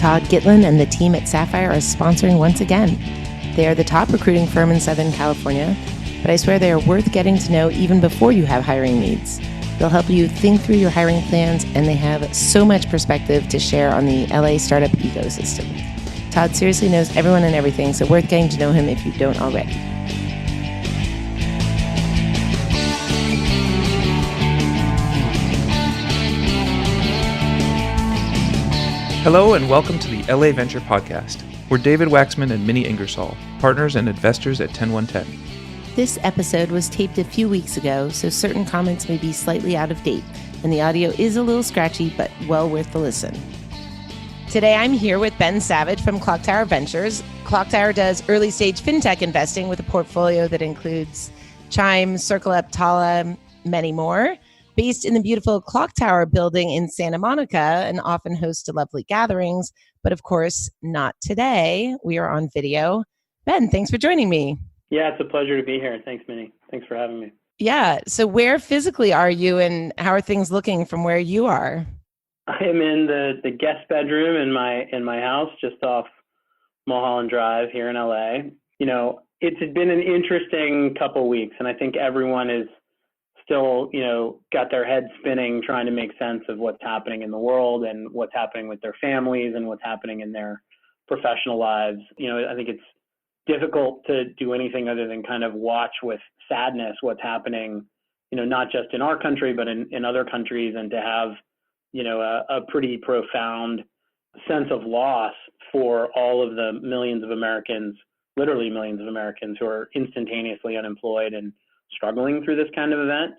Todd Gitlin and the team at Sapphire are sponsoring once again. They are the top recruiting firm in Southern California, but I swear they are worth getting to know even before you have hiring needs. They'll help you think through your hiring plans, and they have so much perspective to share on the LA startup ecosystem. Todd seriously knows everyone and everything, so worth getting to know him if you don't already. Hello and welcome to the LA Venture Podcast. We're David Waxman and Minnie Ingersoll, partners and investors at TenOneTen. This episode was taped a few weeks ago, so certain comments may be slightly out of date, and the audio is a little scratchy, but well worth the listen. Today I'm here with Ben Savage from Clocktower Ventures. Clocktower does early stage fintech investing with a portfolio that includes Chime, CircleUp, Tala, many more. Based in the beautiful Clocktower building in Santa Monica and often hosts lovely gatherings, but of course not today. We are on video. Ben, thanks for joining me. Yeah, it's a pleasure to be here. Thanks, Minnie. Thanks for having me. Yeah. So where physically are you and how are things looking from where you are? I am in the guest bedroom in my house just off Mulholland Drive here in LA. You know, it's been an interesting couple of weeks, and I think everyone is still, got their heads spinning trying to make sense of what's happening in the world and what's happening with their families and what's happening in their professional lives. I think it's difficult to do anything other than kind of watch with sadness what's happening, not just in our country, but in other countries, and to have, a pretty profound sense of loss for all of the millions of Americans, literally millions of Americans who are instantaneously unemployed and struggling through this kind of event.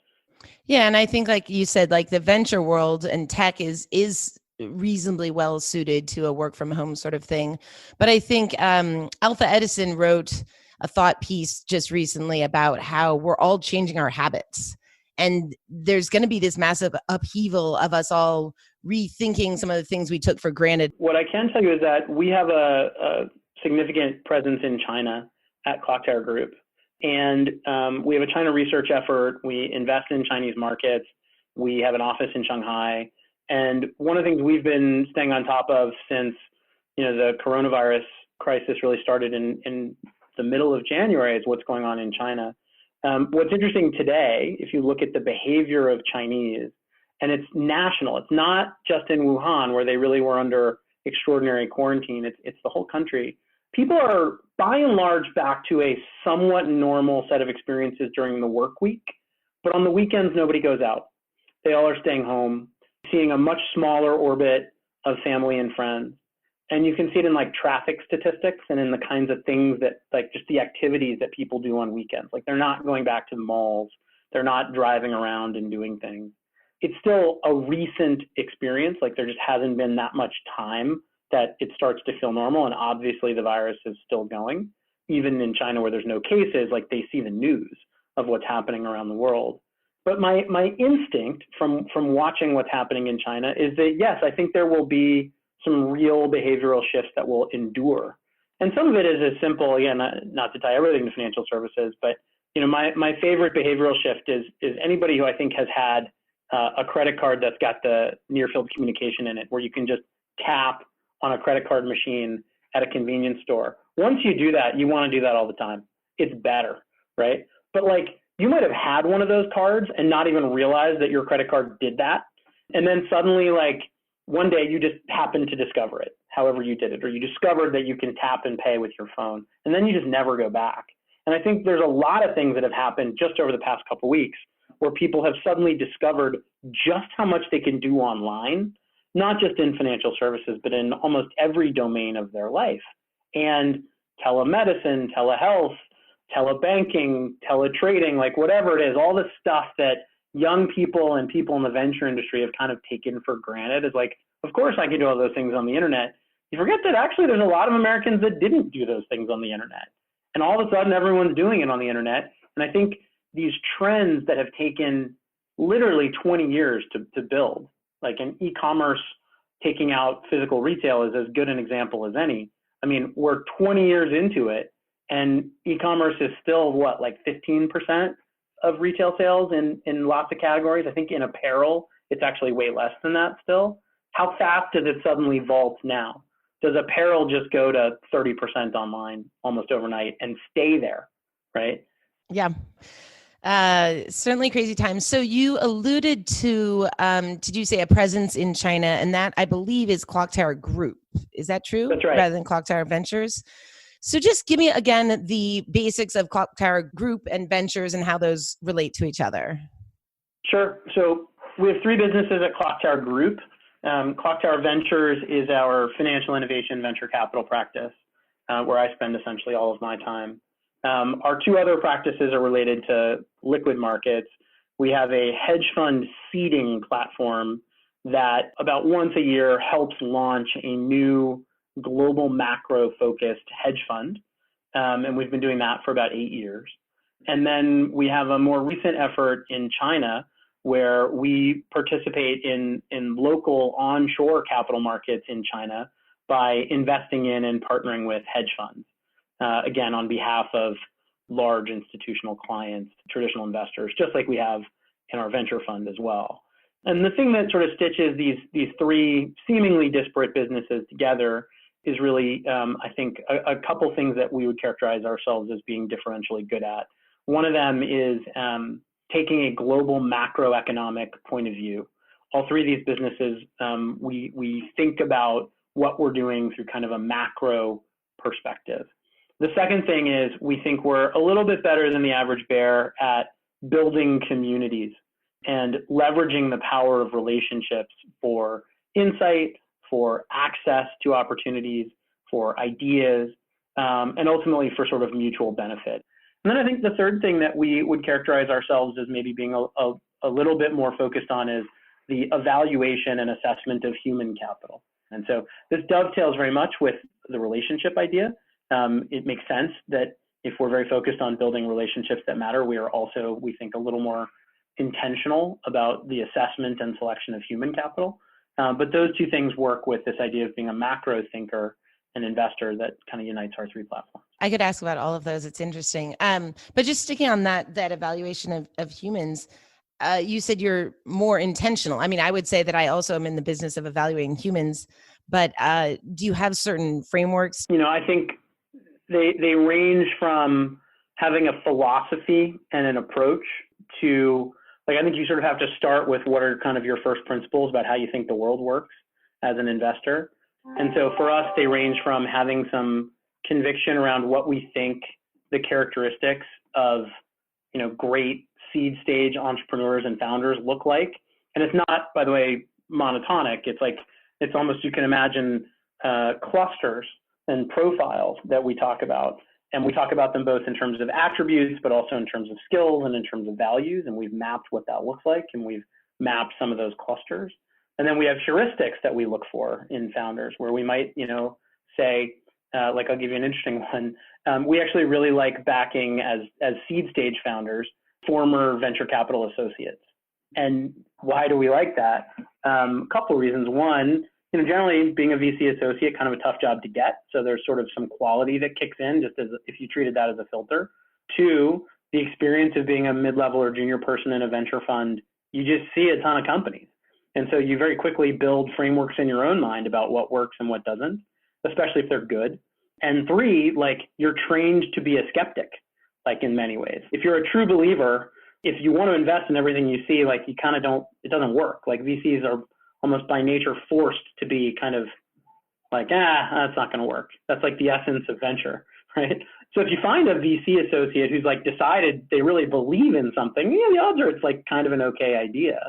Yeah. And I think, like you said, like the venture world and tech is reasonably well suited to a work from home sort of thing. But I think Alpha Edison wrote a thought piece just recently about how we're all changing our habits. And there's going to be this massive upheaval of us all rethinking some of the things we took for granted. What I can tell you is that we have a significant presence in China at Clocktower Group. And we have a China research effort. We invest in Chinese markets. We have an office in Shanghai. And one of the things we've been staying on top of since, the coronavirus crisis really started in the middle of January is what's going on in China. What's interesting today, if you look at the behavior of Chinese, and it's national, it's not just in Wuhan where they really were under extraordinary quarantine. It's the whole country. People are, by and large, back to a somewhat normal set of experiences during the work week. But on the weekends, nobody goes out. They all are staying home, seeing a much smaller orbit of family and friends. And you can see it in like traffic statistics and in the kinds of things that, like just the activities that people do on weekends. Like they're not going back to the malls. They're not driving around and doing things. It's still a recent experience. Like there just hasn't been that much time that it starts to feel normal. And obviously the virus is still going. Even in China where there's no cases, like they see the news of what's happening around the world. But my instinct from watching what's happening in China is that, yes, I think there will be some real behavioral shifts that will endure. And some of it is as simple, again, not to tie everything to financial services, but my favorite behavioral shift is anybody who I think has had a credit card that's got the near field communication in it, where you can just tap on a credit card machine at a convenience store. Once you do that, you want to do that all the time. It's better, right? But like you might have had one of those cards and not even realize that your credit card did that. And then suddenly like one day you just happened to discover it, however you did it, or you discovered that you can tap and pay with your phone, and then you just never go back. And I think there's a lot of things that have happened just over the past couple of weeks where people have suddenly discovered just how much they can do online, not just in financial services, but in almost every domain of their life. And telemedicine, telehealth, telebanking, teletrading, like whatever it is, all the stuff that young people and people in the venture industry have kind of taken for granted is like, of course I can do all those things on the internet. You forget that actually there's a lot of Americans that didn't do those things on the internet. And all of a sudden everyone's doing it on the internet. And I think these trends that have taken literally 20 years to build, like an e-commerce taking out physical retail is as good an example as any. I mean, we're 20 years into it and e-commerce is still like 15% of retail sales in lots of categories. I think in apparel, it's actually way less than that still. How fast does it suddenly vault now? does apparel just go to 30% online almost overnight and stay there, right? Yeah. Certainly crazy times. So you alluded to, did you say a presence in China? And that I believe is Clocktower Group. Is that true? That's right. Rather than Clocktower Ventures? So just give me again the basics of Clocktower Group and Ventures and how those relate to each other. Sure. So we have three businesses at Clocktower Group. Clocktower Ventures is our financial innovation venture capital practice, where I spend essentially all of my time. Our two other practices are related to liquid markets. We have a hedge fund seeding platform that about once a year helps launch a new global macro-focused hedge fund. And we've been doing that for about 8 years. And then we have a more recent effort in China where we participate in local onshore capital markets in China by investing in and partnering with hedge funds, again, on behalf of large institutional clients, traditional investors, just like we have in our venture fund as well. And the thing that sort of stitches these three seemingly disparate businesses together is really, I think, a couple things that we would characterize ourselves as being differentially good at. One of them is taking a global macroeconomic point of view. All three of these businesses, we think about what we're doing through kind of a macro perspective. The second thing is we think we're a little bit better than the average bear at building communities and leveraging the power of relationships for insight, for access to opportunities, for ideas, and ultimately for sort of mutual benefit. And then I think the third thing that we would characterize ourselves as maybe being a little bit more focused on is the evaluation and assessment of human capital. And so this dovetails very much with the relationship idea. It makes sense that if we're very focused on building relationships that matter, we are also, we think, a little more intentional about the assessment and selection of human capital. But those two things work with this idea of being a macro thinker and investor that kind of unites our three platforms. I could ask about all of those. It's interesting. But just sticking on that evaluation of humans, you said you're more intentional. I mean, I would say that I also am in the business of evaluating humans, but do you have certain frameworks? You know, I think they range from having a philosophy and an approach to, like, I think you sort of have to start with what are kind of your first principles about how you think the world works as an investor. And so for us, they range from having some conviction around what we think the characteristics of, you know, great seed stage entrepreneurs and founders look like. And it's not, by the way, monotonic. It's like, it's almost, you can imagine clusters and profiles that we talk about. And we talk about them both in terms of attributes, but also in terms of skills and in terms of values. And we've mapped what that looks like. And we've mapped some of those clusters. And then we have heuristics that we look for in founders where we might, you know, say, like, I'll give you an interesting one. We actually really like backing as seed stage founders, former venture capital associates. And why do we like that? A couple of reasons. One, you know, generally being a VC associate, kind of a tough job to get. So there's sort of some quality that kicks in just as if you treated that as a filter. Two, the experience of being a mid-level or junior person in a venture fund, you just see a ton of companies. And so you very quickly build frameworks in your own mind about what works and what doesn't, especially if they're good. And three, like, you're trained to be a skeptic, like, in many ways. If you're a true believer, if you want to invest in everything you see, like, you kind of don't, it doesn't work. Like, VCs are almost by nature forced to be kind of like, that's not going to work. That's like the essence of venture, right? So if you find a VC associate who's like decided they really believe in something, yeah, the odds are it's like kind of an okay idea.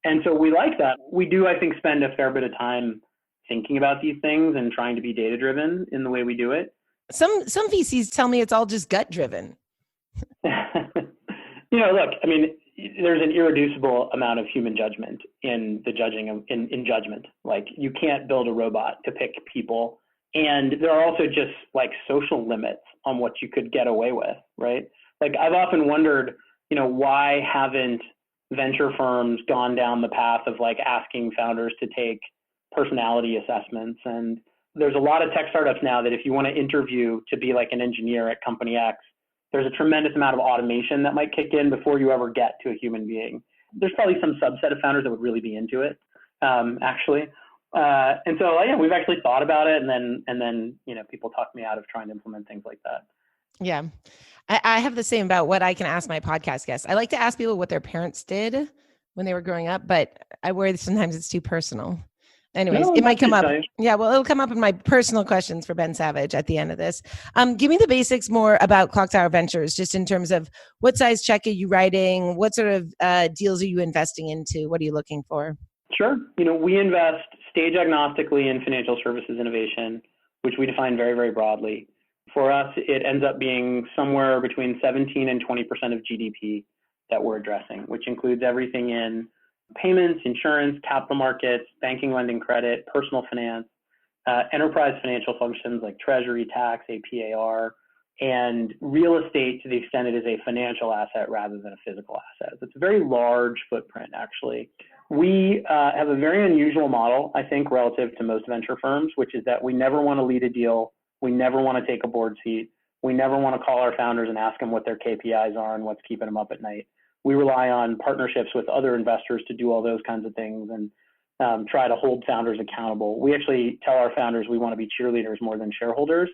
And so we like that. We do, I think, spend a fair bit of time thinking about these things and trying to be data driven in the way we do it. Some VCs tell me it's all just gut driven. You know, look, I mean, there's an irreducible amount of human judgment in the judging of in judgment. Like, you can't build a robot to pick people. And there are also just like social limits on what you could get away with, right? Like, I've often wondered, you know, why haven't venture firms gone down the path of like asking founders to take personality assessments? And there's a lot of tech startups now that if you want to interview to be like an engineer at company X, there's a tremendous amount of automation that might kick in before you ever get to a human being. There's probably some subset of founders that would really be into it, actually. And so, yeah, we've actually thought about it, and then people talk me out of trying to implement things like that. Yeah. I have the same about what I can ask my podcast guests. I like to ask people what their parents did when they were growing up, but I worry sometimes it's too personal. Anyways, it might come up. Yeah, well, it'll come up in my personal questions for Ben Savage at the end of this. Give me the basics more about Clocktower Ventures, just in terms of what size check are you writing? What sort of deals are you investing into? What are you looking for? Sure. We invest stage-agnostically in financial services innovation, which we define very, very broadly. For us, it ends up being somewhere between 17 and 20% of GDP that we're addressing, which includes everything in payments, insurance, capital markets, banking, lending, credit, personal finance, enterprise financial functions like treasury, tax, AP/AR, and real estate to the extent it is a financial asset rather than a physical asset. It's a very large footprint, actually. We have a very unusual model, I think, relative to most venture firms, which is that we never want to lead a deal. We never want to take a board seat. We never want to call our founders and ask them what their KPIs are and what's keeping them up at night. We rely on partnerships with other investors to do all those kinds of things and try to hold founders accountable. We actually tell our founders we want to be cheerleaders more than shareholders,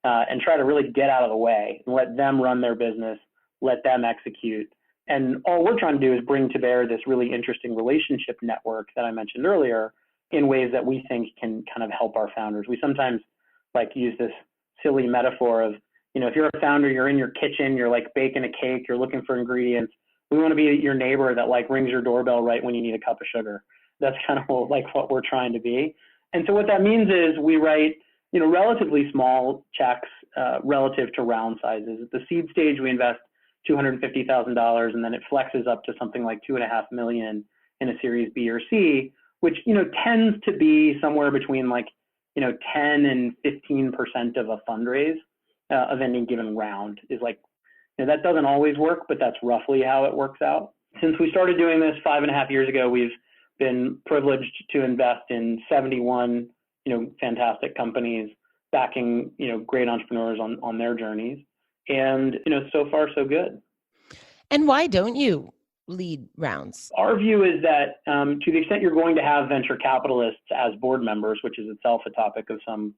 and try to really get out of the way and let them run their business, let them execute. And all we're trying to do is bring to bear this really interesting relationship network that I mentioned earlier in ways that we think can kind of help our founders. We sometimes use this silly metaphor of, if you're a founder, you're in your kitchen, you're baking a cake, you're looking for ingredients. We want to be your neighbor that rings your doorbell right when you need a cup of sugar. That's kind of what we're trying to be. And so what that means is we write, relatively small checks relative to round sizes. At the seed stage, we invest $250,000, and then it flexes up to something like $2.5 million in a Series B or C, which tends to be somewhere between 10 and 15% of a fundraise of any given round. Is that doesn't always work, but that's roughly how it works out. Since we started doing this 5.5 years ago, we've been privileged to invest in 71 fantastic companies, backing great entrepreneurs on their journeys, and so far so good. And why don't you lead rounds? Our view is that to the extent you're going to have venture capitalists as board members, which is itself a topic of some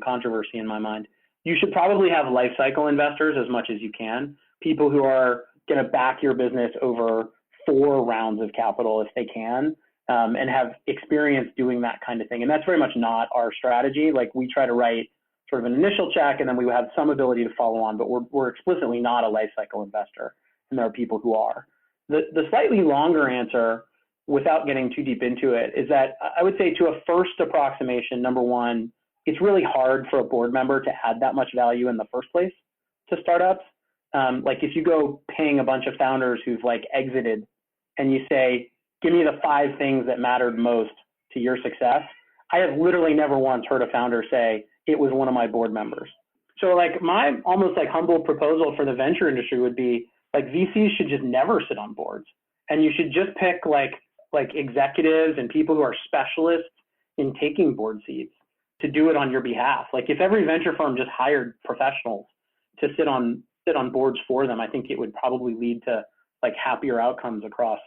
controversy in my mind, you should probably have life cycle investors as much as you can, people who are going to back your business over 4 rounds of capital if they can, and have experience doing that kind of thing. And that's very much not our strategy. We try to write sort of an initial check, and then we have some ability to follow on, but we're explicitly not a life cycle investor, and there are people who are. The slightly longer answer, without getting too deep into it, is that I would say to a first approximation, number one, it's really hard for a board member to add that much value in the first place to startups. If you go paying a bunch of founders who've exited and you say, give me the 5 things that mattered most to your success, I have literally never once heard a founder say, it was one of my board members. So my almost humble proposal for the venture industry would be VCs should just never sit on boards, and you should just pick executives and people who are specialists in taking board seats to do it on your behalf. If every venture firm just hired professionals to sit on boards for them, I think it would probably lead to happier outcomes across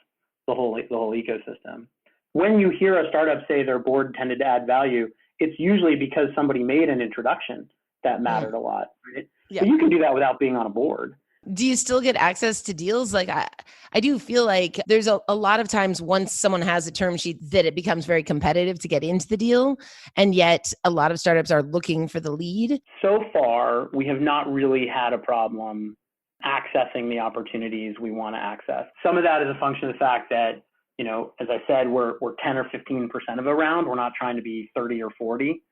the whole ecosystem. When you hear a startup say their board tended to add value, it's usually because somebody made an introduction that mattered a lot, right? Yeah. So you can do that without being on a board. Do you still get access to deals? I do feel like there's a lot of times once someone has a term sheet that it becomes very competitive to get into the deal. And yet a lot of startups are looking for the lead. So far, we have not really had a problem accessing the opportunities we want to access. Some of that is a function of the fact that, as I said, we're 10 or 15% of a round. We're not trying to be 30 or 40,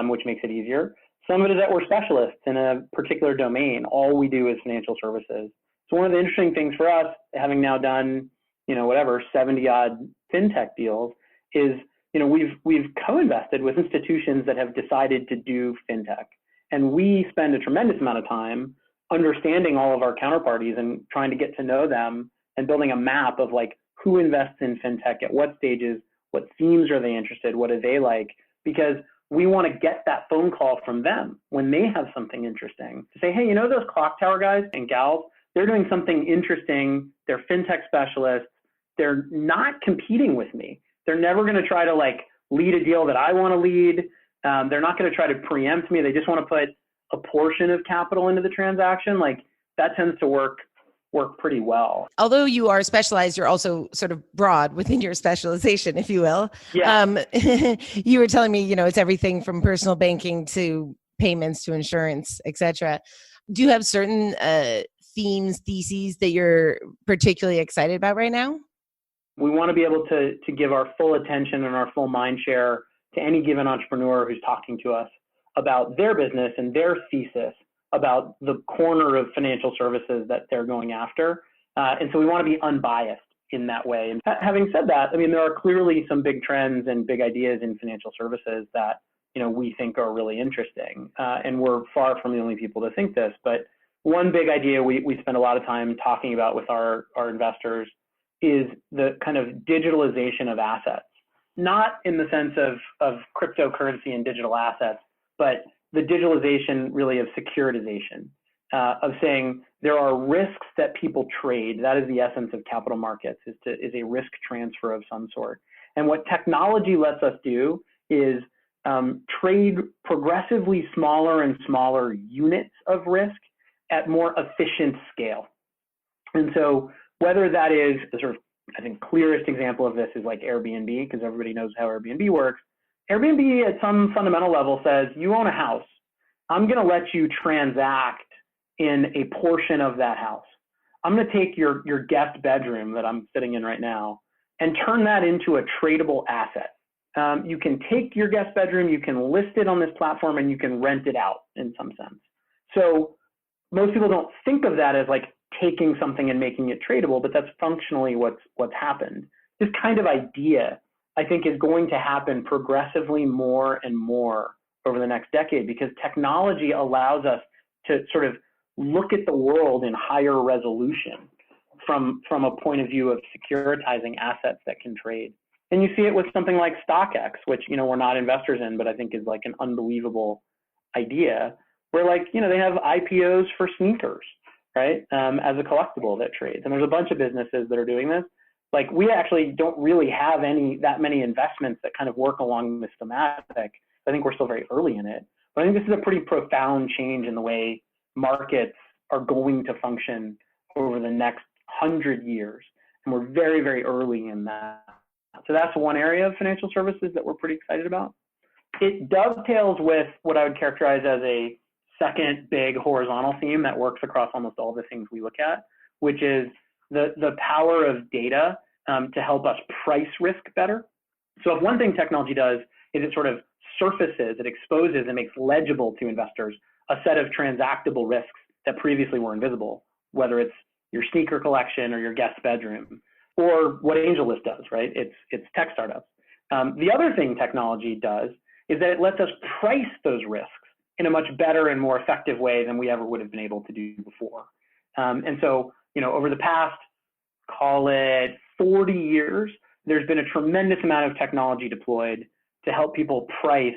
which makes it easier. Some of it is that we're specialists in a particular domain. All we do is financial services. So one of the interesting things for us, having now done, 70 odd fintech deals, is, we've co-invested with institutions that have decided to do fintech. And we spend a tremendous amount of time understanding all of our counterparties and trying to get to know them and building a map of who invests in fintech at what stages, what themes are they interested, what do they like, because we want to get that phone call from them when they have something interesting to say, hey, those Clocktower guys and gals, they're doing something interesting. They're fintech specialists. They're not competing with me. They're never going to try to lead a deal that I want to lead. They're not going to try to preempt me. They just want to put a portion of capital into the transaction. Like that tends to work pretty well. Although you are specialized, you're also sort of broad within your specialization, if you will. Yeah. You were telling me, it's everything from personal banking to payments to insurance, et cetera. Do you have certain theses that you're particularly excited about right now? We want to be able to give our full attention and our full mind share to any given entrepreneur who's talking to us about their business and their thesis about the corner of financial services that they're going after. And so we want to be unbiased in that way. And having said that, I mean, there are clearly some big trends and big ideas in financial services that, we think are really interesting. And we're far from the only people to think this, but one big idea we spend a lot of time talking about with our investors is the kind of digitalization of assets, not in the sense of cryptocurrency and digital assets, but the digitalization really of securitization, of saying there are risks that people trade. That is the essence of capital markets, is a risk transfer of some sort. And what technology lets us do is trade progressively smaller and smaller units of risk at more efficient scale. And so whether that is the sort of, I think, clearest example of this is like Airbnb, because everybody knows how Airbnb works. Airbnb at some fundamental level says, you own a house. I'm going to let you transact in a portion of that house. I'm going to take your guest bedroom that I'm sitting in right now and turn that into a tradable asset. You can take your guest bedroom, you can list it on this platform, and you can rent it out in some sense. So most people don't think of that as like taking something and making it tradable, but that's functionally what's happened. This kind of idea, I think, is going to happen progressively more and more over the next decade, because technology allows us to sort of look at the world in higher resolution from a point of view of securitizing assets that can trade. And you see it with something like StockX, which, we're not investors in, but I think is like an unbelievable idea, where they have IPOs for sneakers, right? As a collectible that trades. And there's a bunch of businesses that are doing this. Like, we actually don't really have that many investments that kind of work along this thematic. I think we're still very early in it. But I think this is a pretty profound change in the way markets are going to function over the next 100 years. And we're very, very early in that. So that's one area of financial services that we're pretty excited about. It dovetails with what I would characterize as a second big horizontal theme that works across almost all the things we look at, which is the power of data to help us price risk better. So if one thing technology does is it sort of surfaces, it exposes and makes legible to investors a set of transactable risks that previously were invisible, whether it's your sneaker collection or your guest bedroom, or what AngelList does, right? It's tech startups. The other thing technology does is that it lets us price those risks in a much better and more effective way than we ever would have been able to do before. And so, over the past, call it 40 years, there's been a tremendous amount of technology deployed to help people price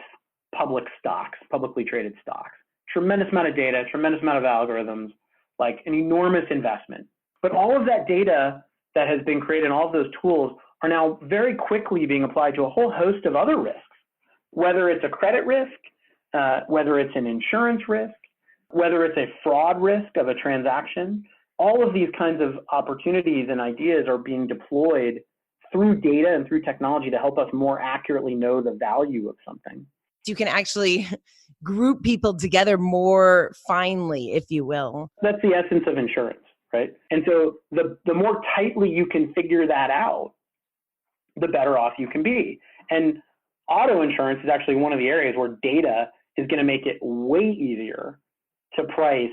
public stocks, publicly traded stocks. Tremendous amount of data, tremendous amount of algorithms, like an enormous investment. But all of that data that has been created and all of those tools are now very quickly being applied to a whole host of other risks, whether it's a credit risk, whether it's an insurance risk, whether it's a fraud risk of a transaction. All of these kinds of opportunities and ideas are being deployed through data and through technology to help us more accurately know the value of something. You can actually group people together more finely, if you will. That's the essence of insurance, right? And so the more tightly you can figure that out, the better off you can be. And auto insurance is actually one of the areas where data is going to make it way easier to price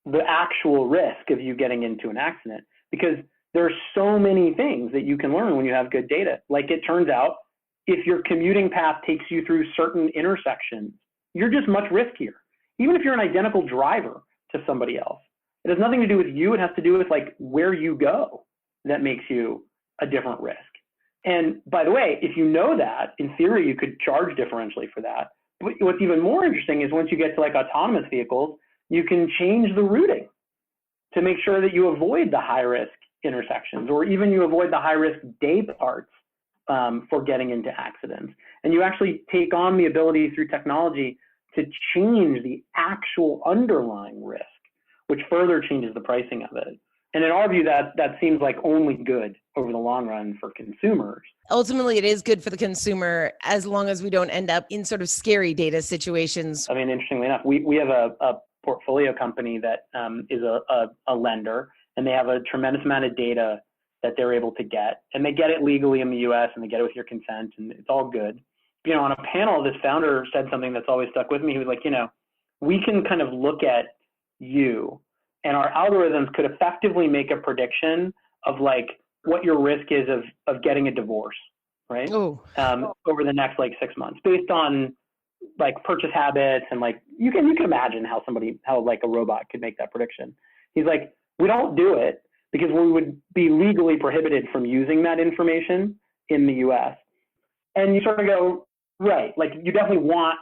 the actual risk of you getting into an accident, because there are so many things that you can learn when you have good data. Like, it turns out, if your commuting path takes you through certain intersections, you're just much riskier, even if you're an identical driver to somebody else. It has nothing to do with you. It has to do with like where you go that makes you a different risk. And by the way, if you know that, in theory, you could charge differentially for that. But what's even more interesting is once you get to like autonomous vehicles, you can change the routing to make sure that you avoid the high risk intersections, or even you avoid the high risk day parts for getting into accidents. And you actually take on the ability through technology to change the actual underlying risk, which further changes the pricing of it. And in our view, that seems like only good over the long run for consumers. Ultimately, it is good for the consumer as long as we don't end up in sort of scary data situations. I mean, interestingly enough, we have a portfolio company that is a lender, and they have a tremendous amount of data that they're able to get. And they get it legally in the US, and they get it with your consent, and it's all good. You know, on a panel, this founder said something that's always stuck with me. He was like, you know, we can kind of look at you, and our algorithms could effectively make a prediction of like what your risk is of getting a divorce, right? Over the next like 6 months, based on like purchase habits, and like you can imagine how like a robot could make that prediction. He's like, we don't do it because we would be legally prohibited from using that information in the US. And you sort of go, right, like you definitely want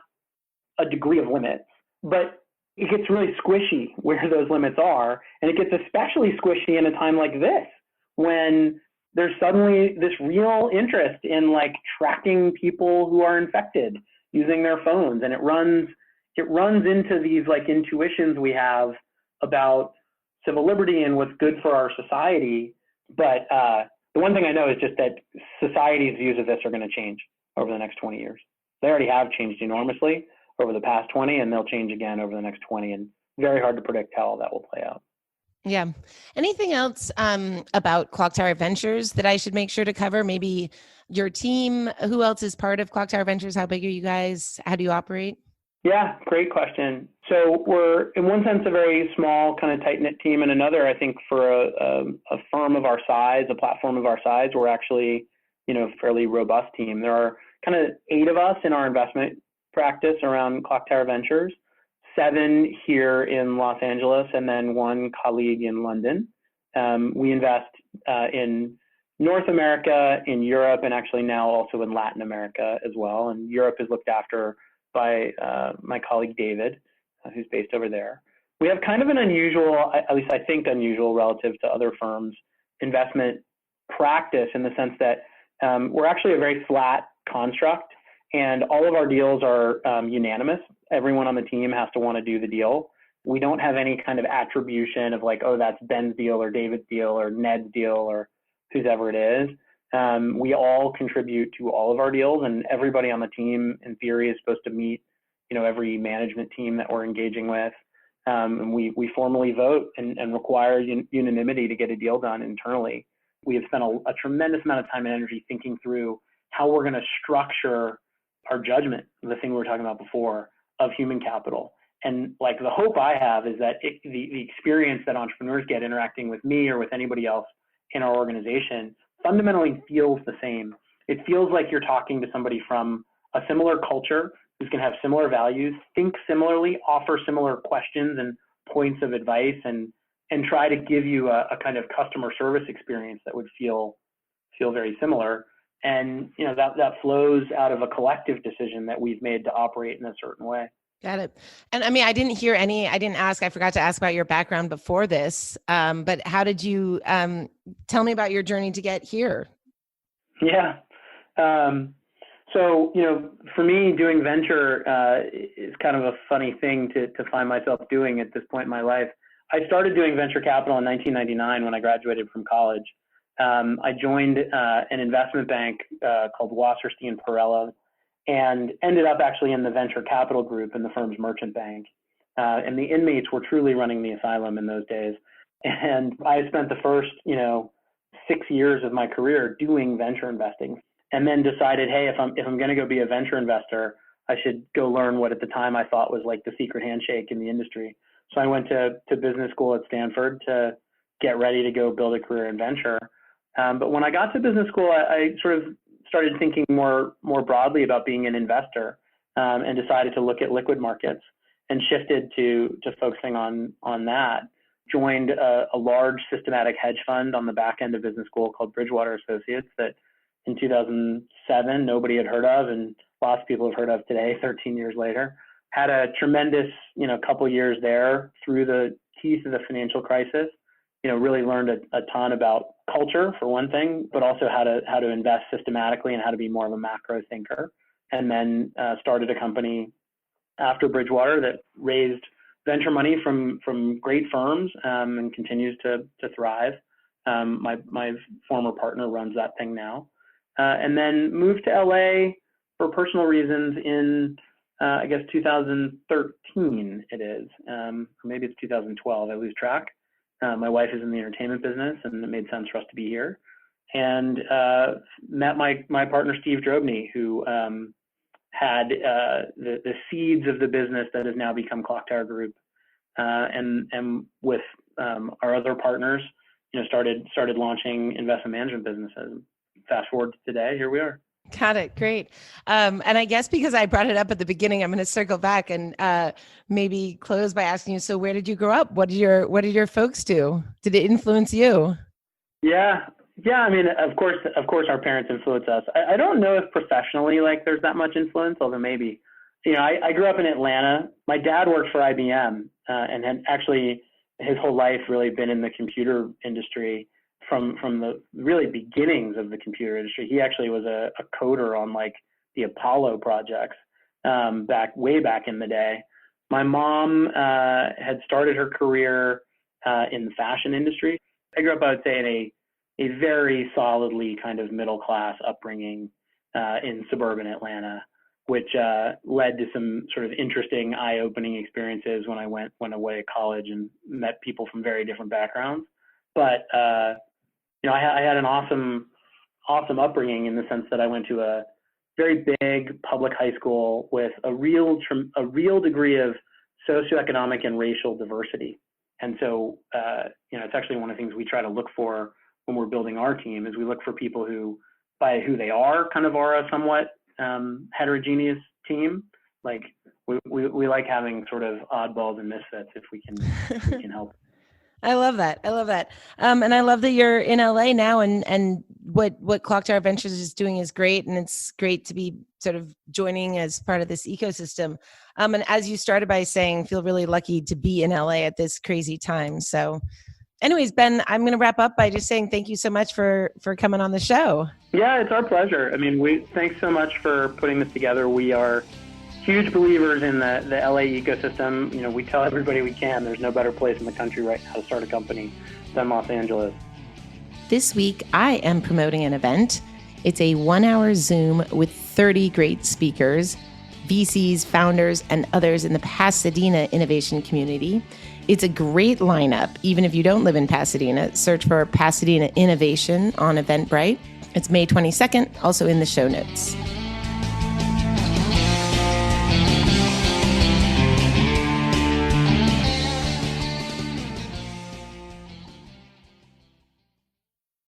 a degree of limits, but it gets really squishy where those limits are. And it gets especially squishy in a time like this, when there's suddenly this real interest in like tracking people who are infected using their phones. And it runs into these like intuitions we have about civil liberty and what's good for our society. But the one thing I know is just that society's views of this are going to change over the next 20 years. They already have changed enormously over the past 20, and they'll change again over the next 20, and very hard to predict how all that will play out. Yeah. Anything else about Clocktower Ventures that I should make sure to cover? Maybe your team, who else is part of Clocktower Ventures? How big are you guys? How do you operate? Yeah, great question. So we're, in one sense, a very small, kind of tight-knit team. And another, I think, for a firm of our size, a platform of our size, we're actually, you know, a fairly robust team. There are kind of 8 of us in our investment practice around Clocktower Ventures, 7 here in Los Angeles, and then 1 colleague in London. We invest in North America, in Europe, and actually now also in Latin America as well. And Europe is looked after by my colleague David, who's based over there. We have kind of an unusual, at least I think unusual relative to other firms, investment practice, in the sense that we're actually a very flat construct, and all of our deals are unanimous. Everyone on the team has to want to do the deal. We don't have any kind of attribution of like, oh, that's Ben's deal or David's deal or Ned's deal or whoever it is. We all contribute to all of our deals, and everybody on the team, in theory, is supposed to meet, you know, every management team that we're engaging with. And we formally vote and require unanimity to get a deal done internally. We have spent a tremendous amount of time and energy thinking through how we're going to structure our judgment, the thing we were talking about before, of human capital. And like the hope I have is that the experience that entrepreneurs get interacting with me or with anybody else in our organization fundamentally feels the same. It feels like you're talking to somebody from a similar culture, who's going to have similar values, think similarly, offer similar questions and points of advice, and try to give you a kind of customer service experience that would feel very similar. And you know, that flows out of a collective decision that we've made to operate in a certain way. Got it. And I mean, I forgot to ask about your background before this, but how did you, tell me about your journey to get here? Yeah. So, you know, for me, doing venture is kind of a funny thing to find myself doing at this point in my life. I started doing venture capital in 1999 when I graduated from college. I joined an investment bank called Wasserstein Perella, and ended up actually in the venture capital group in the firm's merchant bank. And the inmates were truly running the asylum in those days. And I spent the first, 6 years of my career doing venture investing, and then decided, hey, if I'm going to go be a venture investor, I should go learn what at the time I thought was like the secret handshake in the industry. So I went to business school at Stanford to get ready to go build a career in venture. But when I got to business school, I sort of started thinking more broadly about being an investor, and decided to look at liquid markets, and shifted to focusing on that. Joined a large systematic hedge fund on the back end of business school called Bridgewater Associates that in 2007 nobody had heard of, and lots of people have heard of today, 13 years later. Had a tremendous couple years there through the teeth of the financial crisis. really learned a ton about culture for one thing, but also how to invest systematically and how to be more of a macro thinker. And then started a company after Bridgewater that raised venture money from great firms and continues to thrive. My former partner runs that thing now, and then moved to LA for personal reasons in I guess 2013 it is, or maybe it's 2012. I lose track. My wife is in the entertainment business, and it made sense for us to be here. And met my partner Steve Drobny, who had the seeds of the business that has now become Clocktower Group, and with our other partners, started launching investment management businesses. Fast forward to today, here we are. Got it. Great. And I guess because I brought it up at the beginning, I'm going to circle back and maybe close by asking you, so where did you grow up? What did your folks do? Did it influence you? Yeah. I mean, of course our parents influence us. I don't know if professionally, there's that much influence, although maybe, I grew up in Atlanta. My dad worked for IBM and had actually his whole life really been in the computer industry from the really beginnings of the computer industry. He actually was a coder on the Apollo projects way back in the day. My mom had started her career in the fashion industry. I grew up, I would say, in a very solidly kind of middle class upbringing in suburban Atlanta, which led to some sort of interesting, eye-opening experiences when I went away to college and met people from very different backgrounds. But I had an awesome upbringing in the sense that I went to a very big public high school with a real degree of socioeconomic and racial diversity. And so, it's actually one of the things we try to look for when we're building our team, is we look for people who, by who they are, kind of are a somewhat heterogeneous team. We like having sort of oddballs and misfits if we can help. I love that. And I love that you're in LA now, and what Clocktower Ventures is doing is great. And it's great to be sort of joining as part of this ecosystem. And as you started by saying, feel really lucky to be in LA at this crazy time. So anyways, Ben, I'm going to wrap up by just saying thank you so much for coming on the show. Yeah, it's our pleasure. I mean, thanks so much for putting this together. We are huge believers in the LA ecosystem. We tell everybody we can, there's no better place in the country right now to start a company than Los Angeles. This week, I am promoting an event. It's a 1-hour Zoom with 30 great speakers, VCs, founders, and others in the Pasadena innovation community. It's a great lineup. Even if you don't live in Pasadena, search for Pasadena Innovation on Eventbrite. It's May 22nd, also in the show notes.